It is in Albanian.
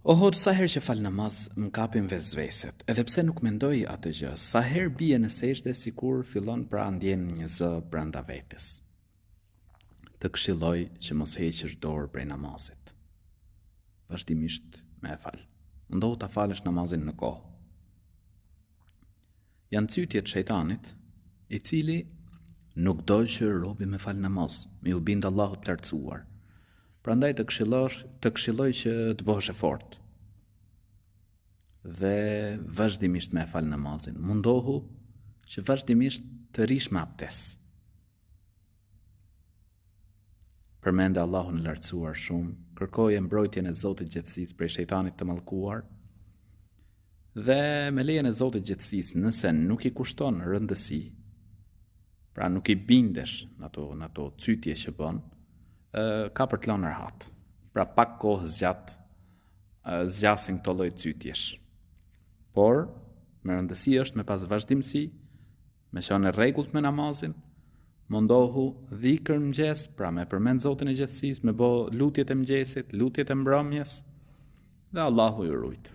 O hoxh, sa herë që fal namaz, më kapin vezveset, edhe pse nuk mendoj atë gjë, sa herë bie në sejdë sikur fillon pra ndjen një zë brenda vetes. Të këshilloj që mos heqësh dorë prej namazit. Vazhdimisht me e fal. Mundohu ta falësh namazin në kohë. Janë cytjet shejtanit, i cili nuk do që robi me fal namaz, me u bind Allahut të lartësuar. Prandaj të këshilloj që të bëhesh e fortë dhe vazhdimisht me fal namazin. Mundohu që vazhdimisht të rish me abdes. Përmende Allahun e lartësuar shumë, kërkoje mbrojtjen e Zotit Gjithësisë prej shejtanit të mallkuar dhe me lejen e Zotit Gjithësisë, nëse nuk i kushton rëndësi, pra nuk i bindesh në ato cytje që bën, ka për të lënë rahat. Pra pak kohë zgjasin këto lloj cytjesh. Por, me rëndësi është me pas vazhdimsi, me qenë e rregullt me namazin, mundohu dhikër mëngjes, pra me përmend Zotin e Gjithësisë, me bë lutjet e mëngjesit, lutjet e mbrëmjes, dhe Allahu ju rujt.